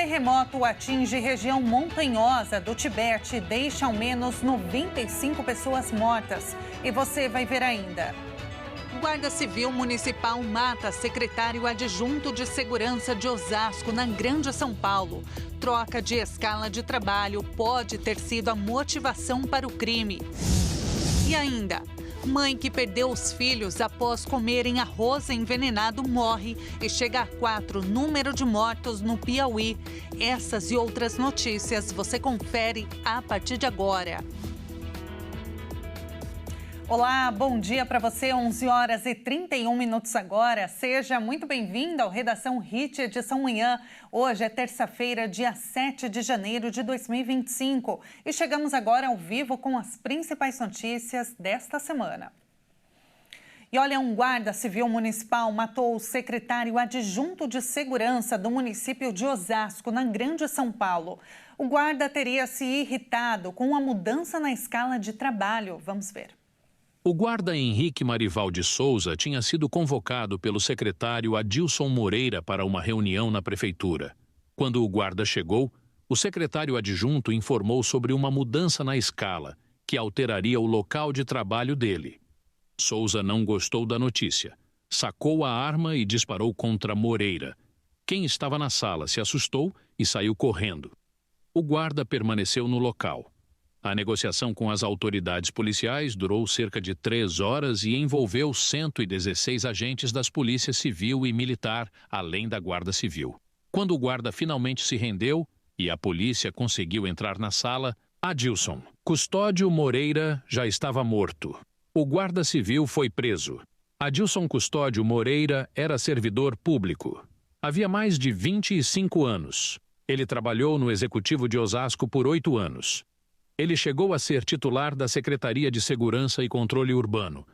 Terremoto atinge região montanhosa do Tibete e deixa ao menos 95 pessoas mortas. E você vai ver ainda. Guarda Civil Municipal mata secretário adjunto de segurança de Osasco, na Grande São Paulo. Troca de escala de trabalho pode ter sido a motivação para o crime. E ainda, mãe que perdeu os filhos após comerem arroz envenenado morre e chega a 4 número de mortos no Piauí. Essas e outras notícias você confere a partir de agora. Olá, bom dia para você, 11 horas e 31 minutos agora. Seja muito bem-vindo ao Redação Hit, edição manhã. Hoje é terça-feira, dia 7 de janeiro de 2025. E chegamos agora ao vivo com as principais notícias desta semana. E olha, um guarda civil municipal matou o secretário adjunto de segurança do município de Osasco, na Grande São Paulo. O guarda teria se irritado com a mudança na escala de trabalho. Vamos ver. O guarda Henrique Marival de Souza tinha sido convocado pelo secretário Adilson Moreira para uma reunião na prefeitura. Quando o guarda chegou, o secretário adjunto informou sobre uma mudança na escala, que alteraria o local de trabalho dele. Souza não gostou da notícia. Sacou a arma e disparou contra Moreira. Quem estava na sala se assustou e saiu correndo. O guarda permaneceu no local. A negociação com as autoridades policiais durou cerca de 3 horas e envolveu 116 agentes das polícias civil e militar, além da Guarda Civil. Quando o guarda finalmente se rendeu e a polícia conseguiu entrar na sala, Adilson Custódio Moreira já estava morto. O guarda civil foi preso. Adilson Custódio Moreira era servidor público. Havia mais de 25 anos. Ele trabalhou no Executivo de Osasco por 8 anos. Ele chegou a ser titular da Secretaria de Segurança e Controle Urbano.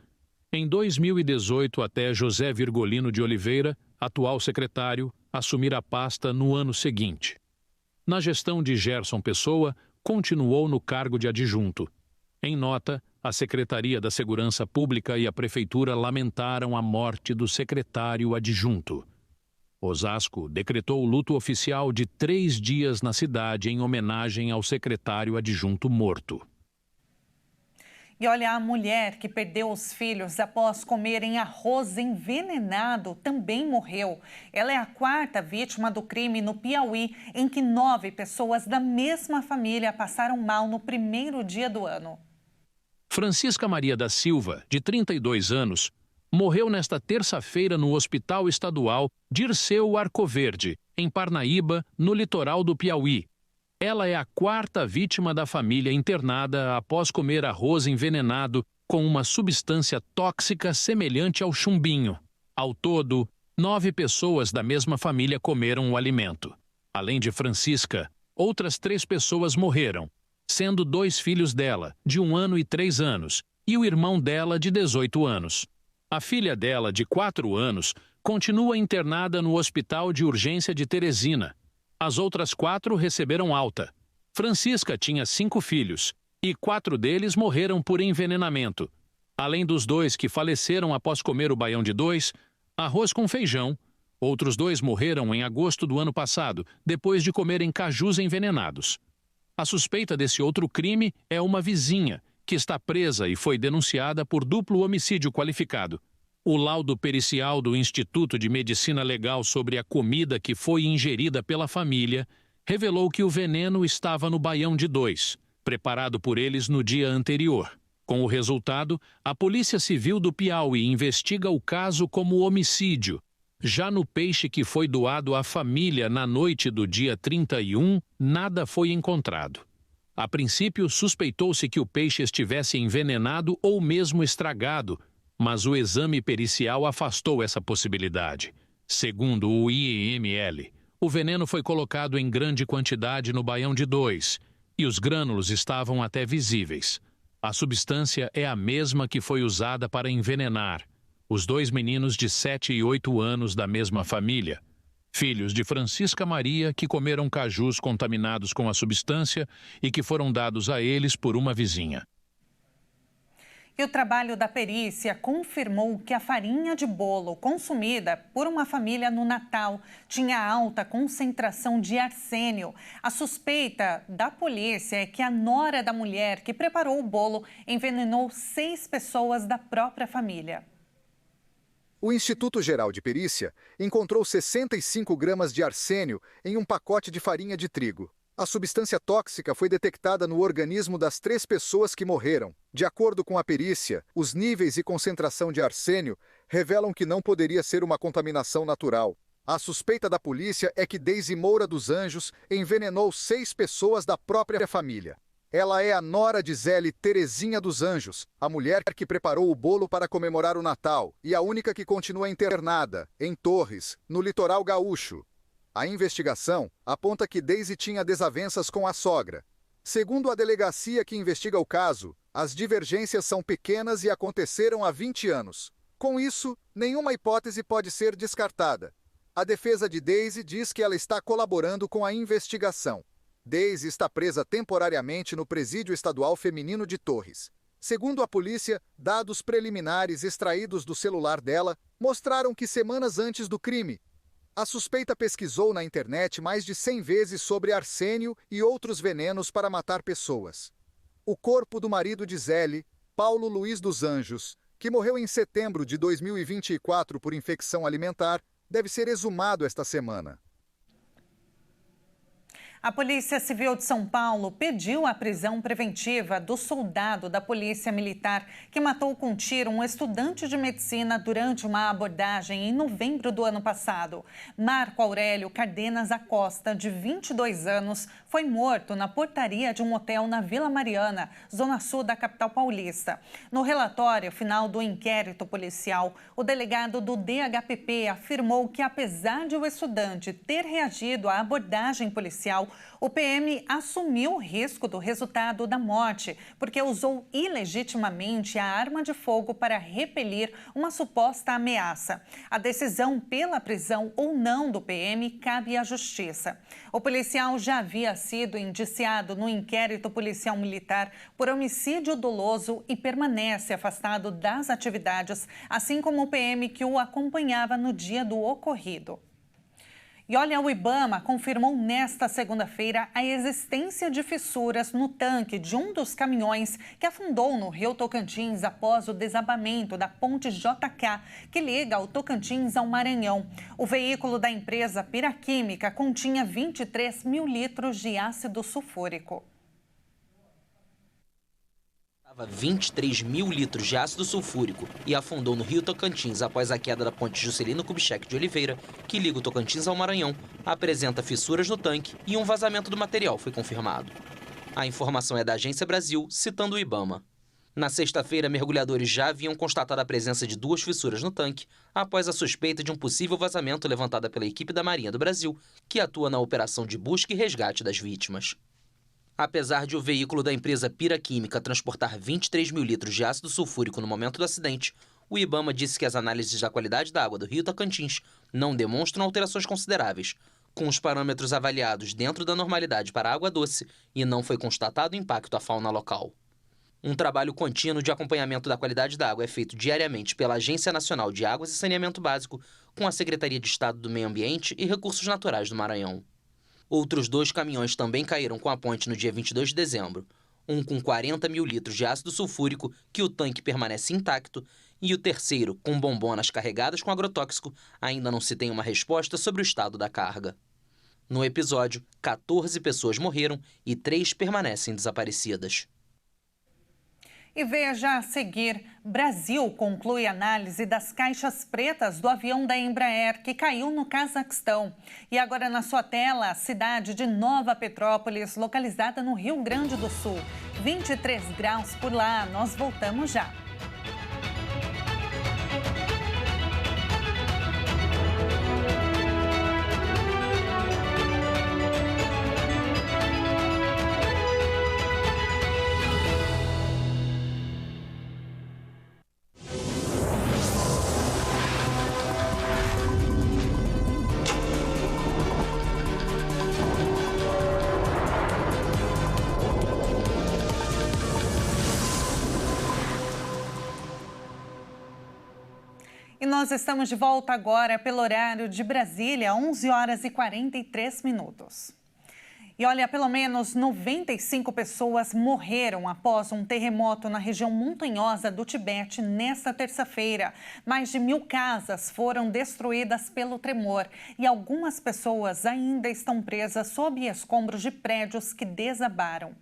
Em 2018, até José Virgolino de Oliveira, atual secretário, assumir a pasta no ano seguinte. Na gestão de Gerson Pessoa, continuou no cargo de adjunto. Em nota, a Secretaria da Segurança Pública e a Prefeitura lamentaram a morte do secretário adjunto. Osasco decretou luto oficial de 3 dias na cidade em homenagem ao secretário adjunto morto. E olha, a mulher que perdeu os filhos após comerem arroz envenenado também morreu. Ela é a 4ª vítima do crime no Piauí, em que 9 pessoas da mesma família passaram mal no primeiro dia do ano. Francisca Maria da Silva, de 32 anos, morreu nesta terça-feira no Hospital Estadual Dirceu Arcoverde, em Parnaíba, no litoral do Piauí. Ela é a 4ª vítima da família internada após comer arroz envenenado com uma substância tóxica semelhante ao chumbinho. Ao todo, 9 pessoas da mesma família comeram o alimento. Além de Francisca, outras 3 pessoas morreram, sendo 2 filhos dela, de 1 ano e 3 anos, e o irmão dela, de 18 anos. A filha dela, de 4 anos, continua internada no Hospital de Urgência de Teresina. As outras 4 receberam alta. Francisca tinha 5 filhos, e 4 deles morreram por envenenamento. Além dos 2 que faleceram após comer o baião de 2, arroz com feijão, outros 2 morreram em agosto do ano passado, depois de comerem cajus envenenados. A suspeita desse outro crime é uma vizinha, que está presa e foi denunciada por duplo homicídio qualificado. O laudo pericial do Instituto de Medicina Legal sobre a comida que foi ingerida pela família revelou que o veneno estava no baião de 2, preparado por eles no dia anterior. Com o resultado, a Polícia Civil do Piauí investiga o caso como homicídio. Já no peixe que foi doado à família na noite do dia 31, nada foi encontrado. A princípio, suspeitou-se que o peixe estivesse envenenado ou mesmo estragado, mas o exame pericial afastou essa possibilidade. Segundo o IEML, o veneno foi colocado em grande quantidade no baião de 2 e os grânulos estavam até visíveis. A substância é a mesma que foi usada para envenenar os 2 meninos de 7 e 8 anos da mesma família, filhos de Francisca Maria, que comeram cajus contaminados com a substância e que foram dados a eles por uma vizinha. E o trabalho da perícia confirmou que a farinha de bolo consumida por uma família no Natal tinha alta concentração de arsênio. A suspeita da polícia é que a nora da mulher que preparou o bolo envenenou 6 pessoas da própria família. O Instituto Geral de Perícia encontrou 65 gramas de arsênio em um pacote de farinha de trigo. A substância tóxica foi detectada no organismo das 3 pessoas que morreram. De acordo com a perícia, os níveis e concentração de arsênio revelam que não poderia ser uma contaminação natural. A suspeita da polícia é que Deise Moura dos Anjos envenenou 6 pessoas da própria família. Ela é a nora de Zélie Terezinha dos Anjos, a mulher que preparou o bolo para comemorar o Natal e a única que continua internada, em Torres, no litoral gaúcho. A investigação aponta que Deise tinha desavenças com a sogra. Segundo a delegacia que investiga o caso, as divergências são pequenas e aconteceram há 20 anos. Com isso, nenhuma hipótese pode ser descartada. A defesa de Deise diz que ela está colaborando com a investigação. Deise está presa temporariamente no Presídio Estadual Feminino de Torres. Segundo a polícia, dados preliminares extraídos do celular dela mostraram que semanas antes do crime, a suspeita pesquisou na internet mais de 100 vezes sobre arsênio e outros venenos para matar pessoas. O corpo do marido de Zélie, Paulo Luiz dos Anjos, que morreu em setembro de 2024 por infecção alimentar, deve ser exumado esta semana. A Polícia Civil de São Paulo pediu a prisão preventiva do soldado da Polícia Militar que matou com tiro um estudante de medicina durante uma abordagem em novembro do ano passado. Marco Aurélio Cardenas Acosta, de 22 anos, foi morto na portaria de um hotel na Vila Mariana, zona sul da capital paulista. No relatório final do inquérito policial, o delegado do DHPP afirmou que, apesar de o estudante ter reagido à abordagem policial, o PM assumiu o risco do resultado da morte, porque usou ilegitimamente a arma de fogo para repelir uma suposta ameaça. A decisão pela prisão ou não do PM cabe à Justiça. O policial já havia sido indiciado no inquérito policial militar por homicídio doloso e permanece afastado das atividades, assim como o PM que o acompanhava no dia do ocorrido. E olha, o IBAMA confirmou nesta segunda-feira a existência de fissuras no tanque de um dos caminhões que afundou no Rio Tocantins após o desabamento da ponte JK, que liga o Tocantins ao Maranhão. O veículo da empresa Piraquímica continha 23 mil litros de ácido sulfúrico. 23 mil litros de ácido sulfúrico e afundou no Rio Tocantins após a queda da ponte Juscelino Kubitschek de Oliveira, que liga o Tocantins ao Maranhão, apresenta fissuras no tanque e um vazamento do material foi confirmado. A informação é da Agência Brasil, citando o IBAMA. Na sexta-feira, mergulhadores já haviam constatado a presença de 2 fissuras no tanque, após a suspeita de um possível vazamento levantada pela equipe da Marinha do Brasil, que atua na operação de busca e resgate das vítimas. Apesar de o veículo da empresa Piraquímica transportar 23 mil litros de ácido sulfúrico no momento do acidente, o IBAMA disse que as análises da qualidade da água do Rio Tocantins não demonstram alterações consideráveis, com os parâmetros avaliados dentro da normalidade para a água doce e não foi constatado impacto à fauna local. Um trabalho contínuo de acompanhamento da qualidade da água é feito diariamente pela Agência Nacional de Águas e Saneamento Básico, com a Secretaria de Estado do Meio Ambiente e Recursos Naturais do Maranhão. Outros 2 caminhões também caíram com a ponte no dia 22 de dezembro, um com 40 mil litros de ácido sulfúrico, que o tanque permanece intacto, e o terceiro, com bombonas carregadas com agrotóxico, ainda não se tem uma resposta sobre o estado da carga. No episódio, 14 pessoas morreram e 3 permanecem desaparecidas. E veja a seguir, Brasil conclui análise das caixas pretas do avião da Embraer que caiu no Cazaquistão. E agora na sua tela, a cidade de Nova Petrópolis, localizada no Rio Grande do Sul. 23 graus por lá, nós voltamos já. Nós estamos de volta agora pelo horário de Brasília, 11 horas e 43 minutos. E olha, pelo menos 95 pessoas morreram após um terremoto na região montanhosa do Tibete nesta terça-feira. Mais de 1.000 casas foram destruídas pelo tremor e algumas pessoas ainda estão presas sob escombros de prédios que desabaram.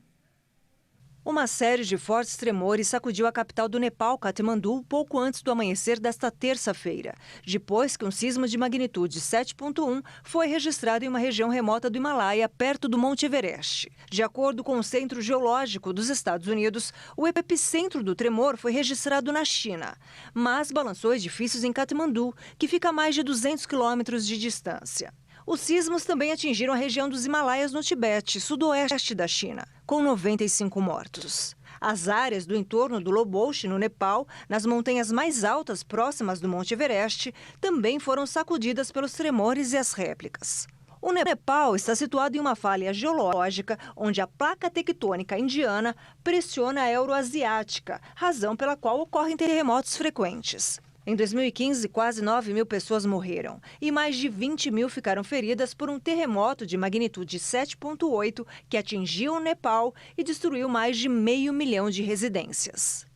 Uma série de fortes tremores sacudiu a capital do Nepal, Katmandu, pouco antes do amanhecer desta terça-feira, depois que um sismo de magnitude 7,1 foi registrado em uma região remota do Himalaia, perto do Monte Everest. De acordo com o Centro Geológico dos Estados Unidos, o epicentro do tremor foi registrado na China, mas balançou edifícios em Katmandu, que fica a mais de 200 quilômetros de distância. Os sismos também atingiram a região dos Himalaias no Tibete, sudoeste da China, com 95 mortos. As áreas do entorno do Lobouche, no Nepal, nas montanhas mais altas próximas do Monte Everest, também foram sacudidas pelos tremores e as réplicas. O Nepal está situado em uma falha geológica onde a placa tectônica indiana pressiona a euroasiática, razão pela qual ocorrem terremotos frequentes. Em 2015, quase 9.000 pessoas morreram e mais de 20.000 ficaram feridas por um terremoto de magnitude 7,8 que atingiu o Nepal e destruiu mais de 500 mil de residências.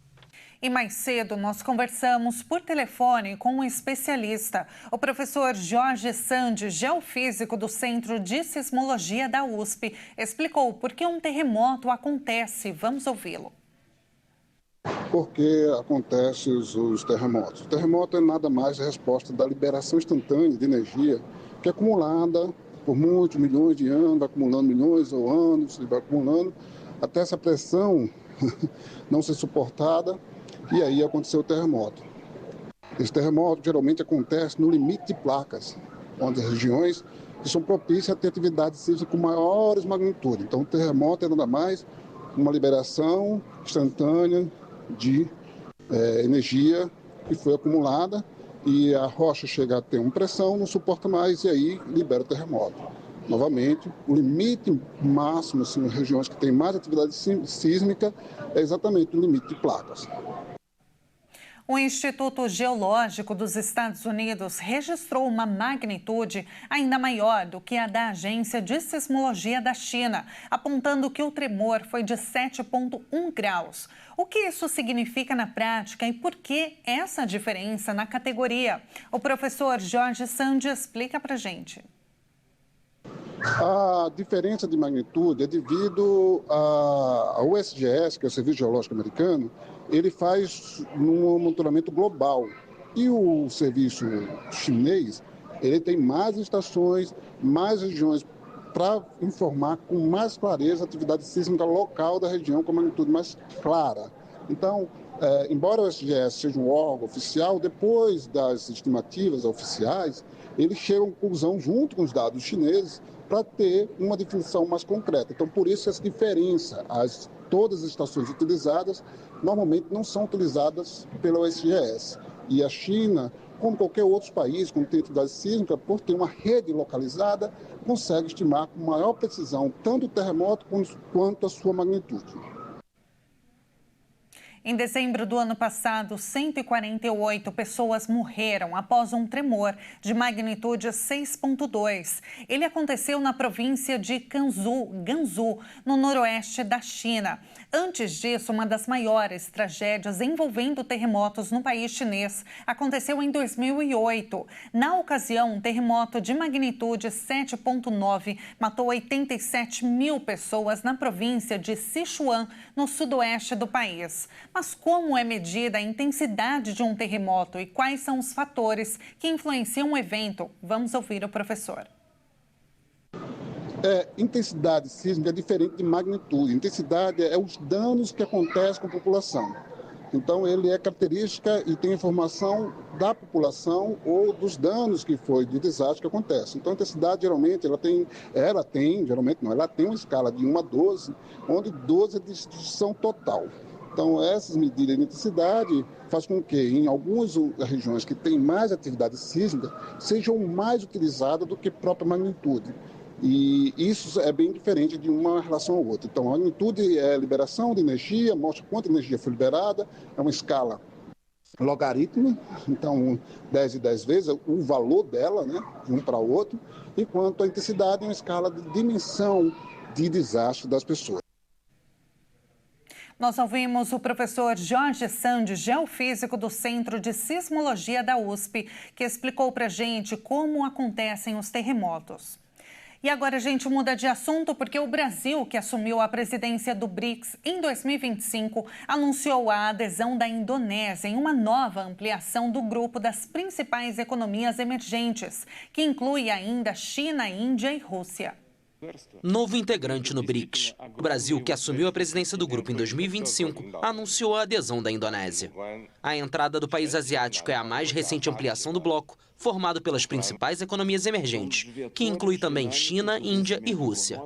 E mais cedo, nós conversamos por telefone com um especialista, o professor Jorge Sandi, geofísico do Centro de Sismologia da USP, explicou por que um terremoto acontece. Vamos ouvi-lo. Por que acontecem os terremotos? O terremoto é nada mais a resposta da liberação instantânea de energia que é acumulada por muitos milhões de anos, vai acumulando milhões ou anos, vai acumulando, até essa pressão não ser suportada e aí aconteceu o terremoto. Esse terremoto geralmente acontece no limite de placas, onde as regiões que são propícias a ter atividades sísmicas com maiores magnitudes. Então o terremoto é nada mais uma liberação instantânea de energia que foi acumulada e a rocha chega a ter uma pressão, não suporta mais e aí libera o terremoto. Novamente, o limite máximo, assim, nas regiões que têm mais atividade sísmica, é exatamente o limite de placas. O Instituto Geológico dos Estados Unidos registrou uma magnitude ainda maior do que a da Agência de Sismologia da China, apontando que o tremor foi de 7,1 graus. O que isso significa na prática e por que essa diferença na categoria? O professor Jorge Sandi explica para a gente. A diferença de magnitude é devido ao USGS, que é o Serviço Geológico Americano, ele faz um monitoramento global. E o serviço chinês, ele tem mais estações, mais regiões para informar com mais clareza a atividade sísmica local da região com magnitude mais clara. Então, embora o USGS seja um órgão oficial, depois das estimativas oficiais, eles chegam à conclusão, junto com os dados chineses, para ter uma definição mais concreta. Então, por isso essa diferença. Todas as estações utilizadas normalmente não são utilizadas pela USGS. E a China, como qualquer outro país, como tem atividade sísmica, por ter uma rede localizada, consegue estimar com maior precisão tanto o terremoto quanto a sua magnitude. Em dezembro do ano passado, 148 pessoas morreram após um tremor de magnitude 6,2. Ele aconteceu na província de Gansu, no noroeste da China. Antes disso, uma das maiores tragédias envolvendo terremotos no país chinês aconteceu em 2008. Na ocasião, um terremoto de magnitude 7,9 matou 87 mil pessoas na província de Sichuan, no sudoeste do país. Mas como é medida a intensidade de um terremoto e quais são os fatores que influenciam o evento? Vamos ouvir o professor. Intensidade sísmica é diferente de magnitude. Intensidade é os danos que acontecem com a população. Então, ele é característica e tem informação da população ou dos danos que foi de desastre que acontece. Então, a intensidade, geralmente, ela tem uma escala de 1 a 12, onde 12 é destruição total. Então, essas medidas de intensidade fazem com que, em algumas regiões que têm mais atividade sísmica, sejam mais utilizadas do que própria magnitude. E isso é bem diferente de uma relação à outra. Então, a magnitude é a liberação de energia, mostra quanta energia foi liberada, é uma escala logaritmo, então 10 e 10 vezes o valor dela, né, de um para o outro, enquanto a intensidade é uma escala de dimensão de desastre das pessoas. Nós ouvimos o professor Jorge Sandi, geofísico do Centro de Sismologia da USP, que explicou para a gente como acontecem os terremotos. E agora a gente muda de assunto porque o Brasil, que assumiu a presidência do BRICS em 2025, anunciou a adesão da Indonésia em uma nova ampliação do grupo das principais economias emergentes, que inclui ainda China, Índia e Rússia. Novo integrante no BRICS. O Brasil, que assumiu a presidência do grupo em 2025, anunciou a adesão da Indonésia. A entrada do país asiático é a mais recente ampliação do bloco, formado pelas principais economias emergentes, que inclui também China, Índia e Rússia.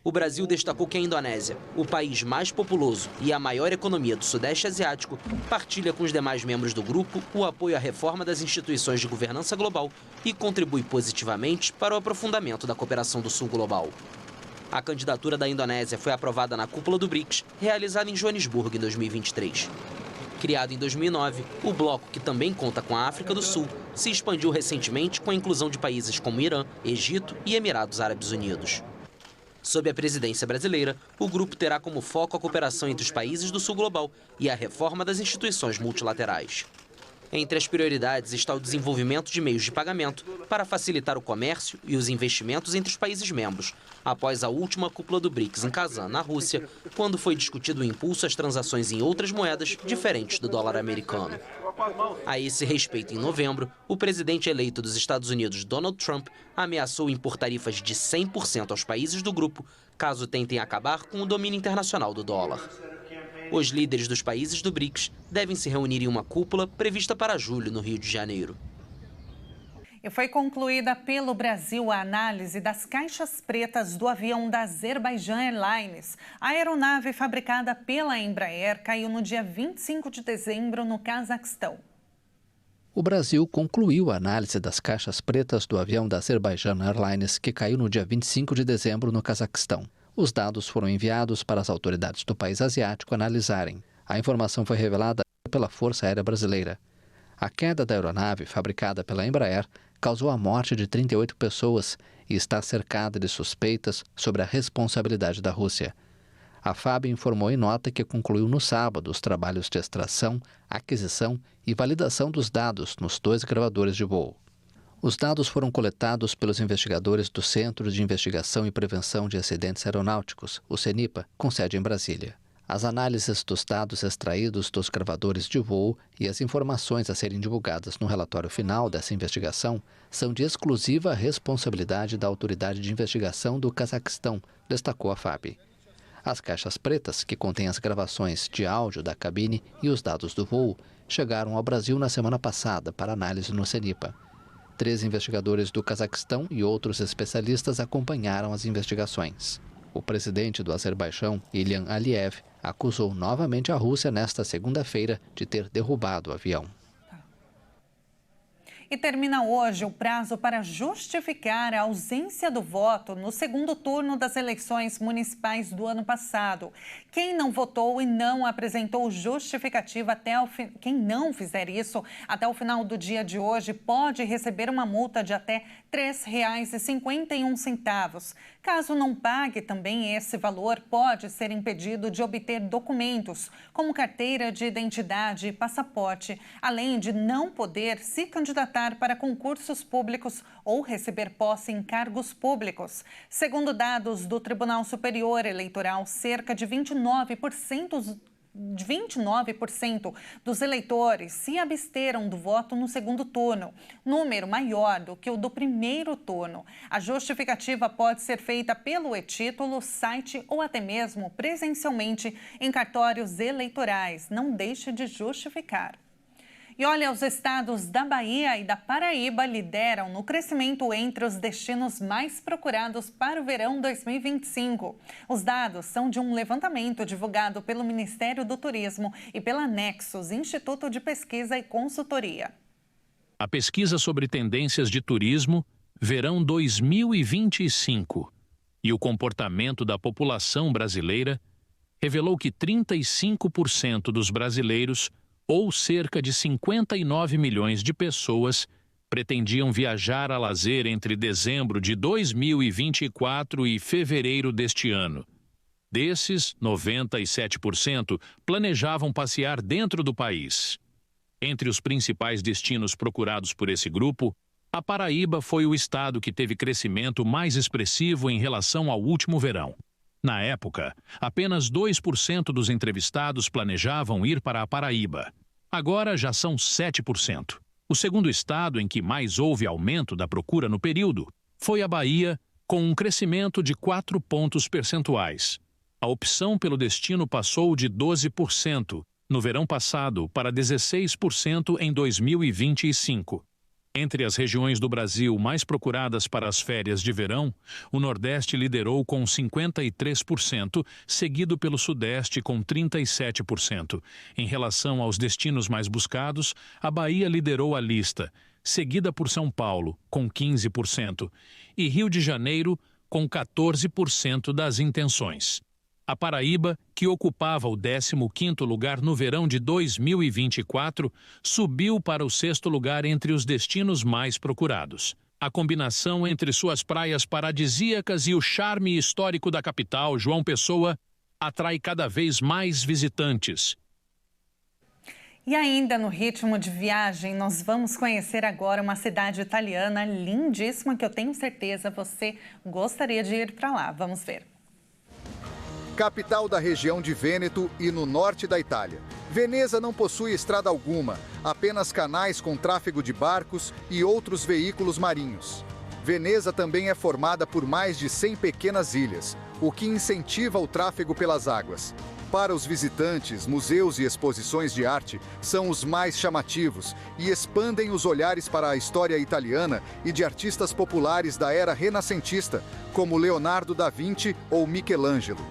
O Brasil destacou que a Indonésia, o país mais populoso e a maior economia do Sudeste Asiático, partilha com os demais membros do grupo o apoio à reforma das instituições de governança global e contribui positivamente para o aprofundamento da cooperação do Sul global. A candidatura da Indonésia foi aprovada na cúpula do BRICS, realizada em Joanesburgo em 2023. Criado em 2009, o bloco, que também conta com a África do Sul, se expandiu recentemente com a inclusão de países como Irã, Egito e Emirados Árabes Unidos. Sob a presidência brasileira, o grupo terá como foco a cooperação entre os países do Sul global e a reforma das instituições multilaterais. Entre as prioridades está o desenvolvimento de meios de pagamento para facilitar o comércio e os investimentos entre os países membros, após a última cúpula do BRICS em Kazan, na Rússia, quando foi discutido o impulso às transações em outras moedas diferentes do dólar americano. A esse respeito, em novembro, o presidente eleito dos Estados Unidos, Donald Trump, ameaçou impor tarifas de 100% aos países do grupo, caso tentem acabar com o domínio internacional do dólar. Os líderes dos países do BRICS devem se reunir em uma cúpula prevista para julho, no Rio de Janeiro. E foi concluída pelo Brasil a análise das caixas pretas do avião da Azerbaijan Airlines. A aeronave fabricada pela Embraer caiu no dia 25 de dezembro no Cazaquistão. O Brasil concluiu a análise das caixas pretas do avião da Azerbaijan Airlines, que caiu no dia 25 de dezembro no Cazaquistão. Os dados foram enviados para as autoridades do país asiático analisarem. A informação foi revelada pela Força Aérea Brasileira. A queda da aeronave, fabricada pela Embraer, causou a morte de 38 pessoas e está cercada de suspeitas sobre a responsabilidade da Rússia. A FAB informou em nota que concluiu no sábado os trabalhos de extração, aquisição e validação dos dados nos 2 gravadores de voo. Os dados foram coletados pelos investigadores do Centro de Investigação e Prevenção de Acidentes Aeronáuticos, o CENIPA, com sede em Brasília. As análises dos dados extraídos dos gravadores de voo e as informações a serem divulgadas no relatório final dessa investigação são de exclusiva responsabilidade da Autoridade de Investigação do Cazaquistão, destacou a FAB. As caixas pretas, que contêm as gravações de áudio da cabine e os dados do voo, chegaram ao Brasil na semana passada para análise no CENIPA. 3 investigadores do Cazaquistão e outros especialistas acompanharam as investigações. O presidente do Azerbaijão, Ilham Aliyev, acusou novamente a Rússia nesta segunda-feira de ter derrubado o avião. E termina hoje o prazo para justificar a ausência do voto no segundo turno das eleições municipais do ano passado. Quem não votou e não apresentou justificativa quem não fizer isso até o final do dia de hoje pode receber uma multa de até R$ 3,51. Caso não pague também esse valor, pode ser impedido de obter documentos, como carteira de identidade e passaporte, além de não poder se candidatar para concursos públicos ou receber posse em cargos públicos. Segundo dados do Tribunal Superior Eleitoral, cerca de 29% dos eleitores se absteram do voto no segundo turno, número maior do que o do primeiro turno. A justificativa pode ser feita pelo e-título, site ou até mesmo presencialmente em cartórios eleitorais. Não deixe de justificar. E olha, os estados da Bahia e da Paraíba lideram no crescimento entre os destinos mais procurados para o verão 2025. Os dados são de um levantamento divulgado pelo Ministério do Turismo e pela Nexus, Instituto de Pesquisa e Consultoria. A pesquisa sobre tendências de turismo, verão 2025, e o comportamento da população brasileira revelou que 35% dos brasileiros ou cerca de 59 milhões de pessoas, pretendiam viajar a lazer entre dezembro de 2024 e fevereiro deste ano. Desses, 97% planejavam passear dentro do país. Entre os principais destinos procurados por esse grupo, a Paraíba foi o estado que teve crescimento mais expressivo em relação ao último verão. Na época, apenas 2% dos entrevistados planejavam ir para a Paraíba. Agora já são 7%. O segundo estado em que mais houve aumento da procura no período foi a Bahia, com um crescimento de 4 pontos percentuais. A opção pelo destino passou de 12% no verão passado para 16% em 2025. Entre as regiões do Brasil mais procuradas para as férias de verão, o Nordeste liderou com 53%, seguido pelo Sudeste com 37%. Em relação aos destinos mais buscados, a Bahia liderou a lista, seguida por São Paulo, com 15%, e Rio de Janeiro, com 14% das intenções. A Paraíba, que ocupava o 15º lugar no verão de 2024, subiu para o 6º lugar entre os destinos mais procurados. A combinação entre suas praias paradisíacas e o charme histórico da capital, João Pessoa, atrai cada vez mais visitantes. E ainda no ritmo de viagem, nós vamos conhecer agora uma cidade italiana lindíssima que eu tenho certeza você gostaria de ir para lá. Vamos ver. Capital da região de Vêneto e no norte da Itália. Veneza não possui estrada alguma, apenas canais com tráfego de barcos e outros veículos marinhos. Veneza também é formada por mais de 100 pequenas ilhas, o que incentiva o tráfego pelas águas. Para os visitantes, museus e exposições de arte são os mais chamativos e expandem os olhares para a história italiana e de artistas populares da era renascentista, como Leonardo da Vinci ou Michelangelo.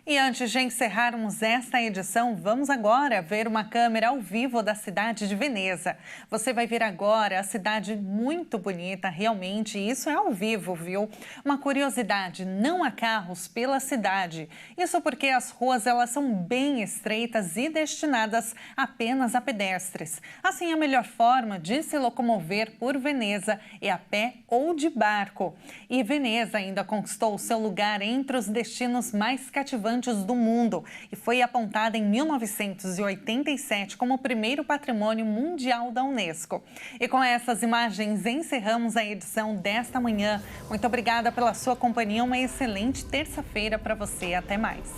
E antes de encerrarmos esta edição, vamos agora ver uma câmera ao vivo da cidade de Veneza. Você vai ver agora a cidade muito bonita, realmente, isso é ao vivo, viu? Uma curiosidade, não há carros pela cidade. Isso porque as ruas elas são bem estreitas e destinadas apenas a pedestres. Assim, a melhor forma de se locomover por Veneza é a pé ou de barco. E Veneza ainda conquistou seu lugar entre os destinos mais cativantes do mundo e foi apontada em 1987 como o primeiro patrimônio mundial da Unesco. E com essas imagens encerramos a edição desta manhã. Muito obrigada pela sua companhia, uma excelente terça-feira para você. Até mais.